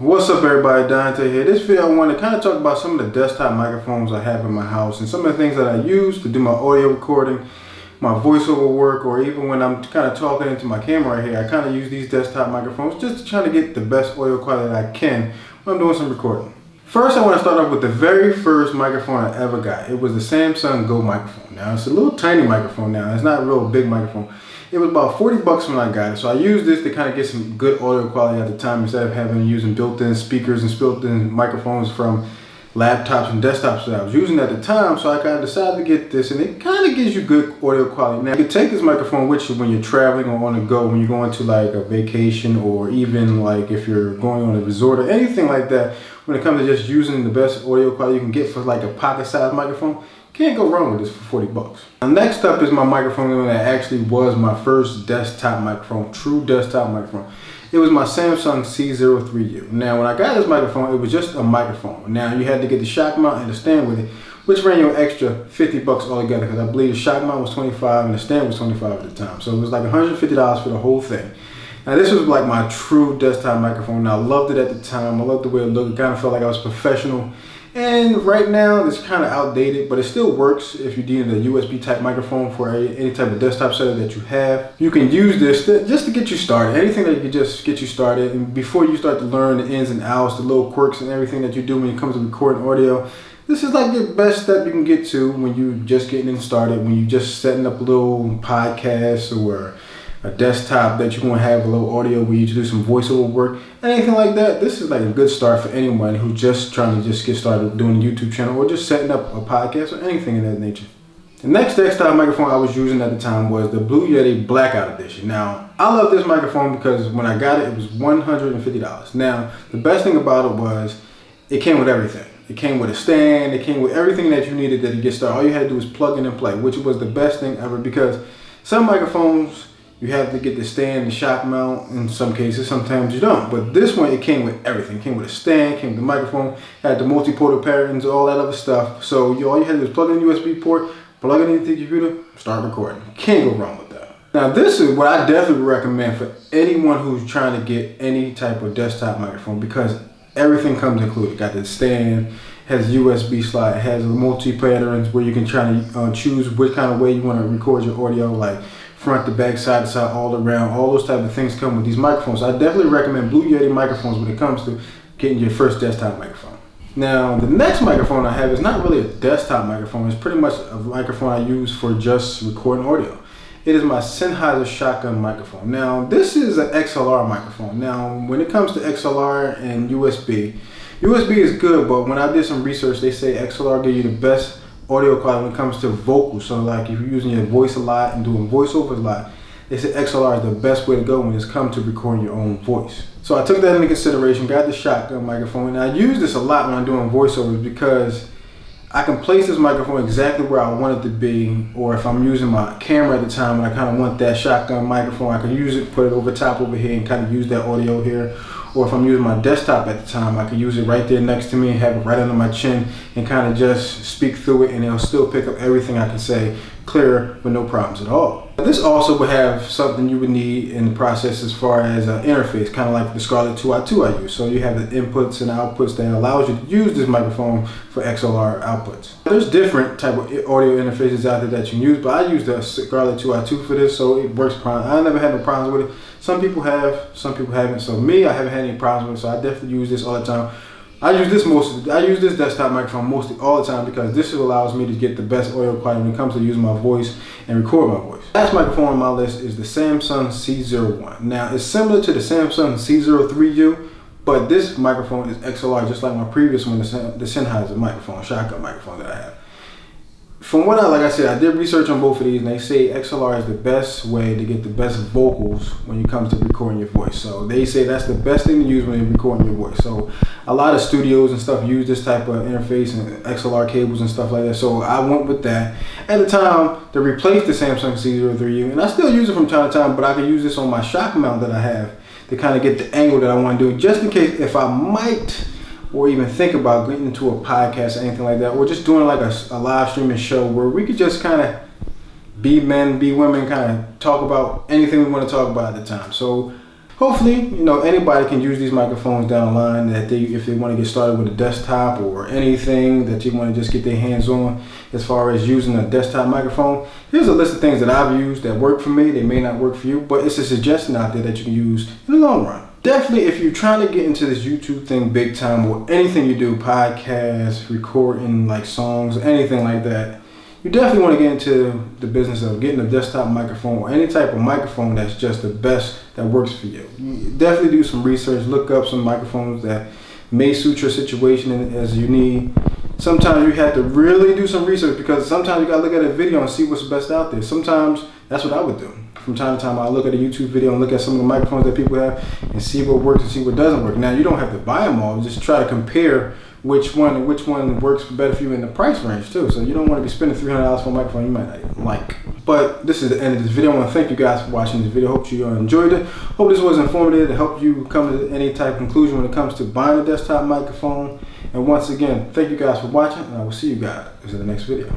What's up everybody, Dante here. This video I want to kind of talk about some of the desktop microphones I have in my house and some of the things that I use to do my audio recording, my voiceover work, or even when I'm kind of talking into my camera right here. I kind of use these desktop microphones just to try to get the best audio quality that I can when I'm doing some recording. First, I want to start off with the very first microphone I ever got. It was the Samsung Go microphone. Now, it's a little tiny microphone now. It's not a real big microphone. It was about 40 bucks when I got it. So I used this to kind of get some good audio quality at the time instead of using built-in speakers and built-in microphones from laptops and desktops that I was using at the time. So I kind of decided to get this, and it kind of gives you good audio quality. Now, you can take this microphone with you when you're traveling or on the go, when you're going to like a vacation, or even like if you're going on a resort or anything like that. When it comes to just using the best audio quality you can get for like a pocket-sized microphone, can't go wrong with this for 40 bucks. Now, next up is my microphone that actually was my first desktop microphone, true desktop microphone. It was my Samsung C03U. Now, when I got this microphone, it was just a microphone. Now, you had to get the shock mount and the stand with it, which ran you an extra 50 bucks altogether, because I believe the shock mount was 25 and the stand was 25 at the time. So it was like $150 for the whole thing. Now, this was like my true desktop microphone, and I loved it at the time. I loved the way it looked. It kind of felt like I was professional. And right now, it's kind of outdated, but it still works if you need a USB type microphone for any type of desktop setup that you have. You can use this just to get you started. Anything that can just get you started. And before you start to learn the ins and outs, the little quirks and everything that you do when it comes to recording audio, this is like the best step you can get to when you're just getting started, when you're just setting up a little podcast or a desktop that you're going to have a little audio where you do some voiceover work, anything like that. This is like a good start for anyone who's just trying to just get started doing a YouTube channel or just setting up a podcast or anything of that nature. The next desktop microphone I was using at the time was the Blue Yeti Blackout Edition. Now, I love this microphone because when I got it, it was $150. Now, the best thing about it was it came with everything. It came with a stand, it came with everything that you needed to get started. All you had to do was plug in and play, which was the best thing ever, because some microphones, you have to get the stand, the shock mount in some cases, sometimes you don't. But this one, it came with everything. It came with a stand, came with the microphone, had the multi-port patterns, all that other stuff. So all you had to do was plug in the USB port, plug it into the computer, start recording. Can't go wrong with that. Now, this is what I definitely recommend for anyone who's trying to get any type of desktop microphone, because everything comes included. Got the stand, has a USB slot, it has multi-patterns where you can try to choose which kind of way you want to record your audio, like front to back, side to side, all around. All those type of things come with these microphones. I definitely recommend Blue Yeti microphones when it comes to getting your first desktop microphone. Now, the next microphone I have is not really a desktop microphone. It's pretty much a microphone I use for just recording audio. It is my Sennheiser shotgun microphone. Now, this is an XLR microphone. Now, when it comes to XLR and USB is good, but when I did some research, they say XLR give you the best audio quality when it comes to vocals. So like if you're using your voice a lot and doing voiceovers a lot, they say XLR is the best way to go when it's come to recording your own voice. So I took that into consideration, got the shotgun microphone, and I use this a lot when I'm doing voiceovers because I can place this microphone exactly where I want it to be, or if I'm using my camera at the time and I kind of want that shotgun microphone, I can use it, put it over top over here and kind of use that audio here. Or if I'm using my desktop at the time, I can use it right there next to me and have it right under my chin and kind of just speak through it, and it'll still pick up everything I can say clear with no problems at all. This also would have something you would need in the process as far as an interface, kind of like the Scarlett 2i2 I use. So you have the inputs and outputs that allows you to use this microphone for XLR outputs. There's different type of audio interfaces out there that you can use, but I use the Scarlett 2i2 for this, so it works fine. I never had no problems with it. Some people have, some people haven't. So me, I haven't had any problems with it, so I definitely use this all the time. I use this desktop microphone mostly all the time because this allows me to get the best audio quality when it comes to using my voice and record my voice. Last microphone on my list is the Samsung C01. Now, it's similar to the Samsung C03U, but this microphone is XLR, just like my previous one, the Sennheiser microphone, shotgun microphone that I have. From what like I said, I did research on both of these, and they say XLR is the best way to get the best vocals when it comes to recording your voice. So they say that's the best thing to use when you're recording your voice. So a lot of studios and stuff use this type of interface and XLR cables and stuff like that. So I went with that. At the time, to replace the Samsung C03U, and I still use it from time to time, but I can use this on my shock mount that I have to kind of get the angle that I want to do, just in case if I might or even think about getting into a podcast or anything like that, or just doing like a live streaming show where we could just kind of be men, be women, kind of talk about anything we want to talk about at the time. So hopefully, you know, anybody can use these microphones down the line that if they want to get started with a desktop or anything that you want to just get their hands on as far as using a desktop microphone. Here's a list of things that I've used that work for me. They may not work for you, but it's a suggestion out there that you can use in the long run. Definitely, if you're trying to get into this YouTube thing big time, or anything you do, podcasts, recording like songs, anything like that, you definitely want to get into the business of getting a desktop microphone or any type of microphone that's just the best that works for you. You definitely do some research, look up some microphones that may suit your situation as you need. Sometimes you have to really do some research because sometimes you got to look at a video and see what's best out there. Sometimes that's what I would do. From time to time, I'll look at a YouTube video and look at some of the microphones that people have and see what works and see what doesn't work. Now, you don't have to buy them all. Just try to compare which one works better for you in the price range too. So you don't want to be spending $300 for a microphone you might not even like. But this is the end of this video. I want to thank you guys for watching this video. Hope you enjoyed it. Hope this was informative to help you come to any type of conclusion when it comes to buying a desktop microphone. And once again, thank you guys for watching, and I will see you guys in the next video.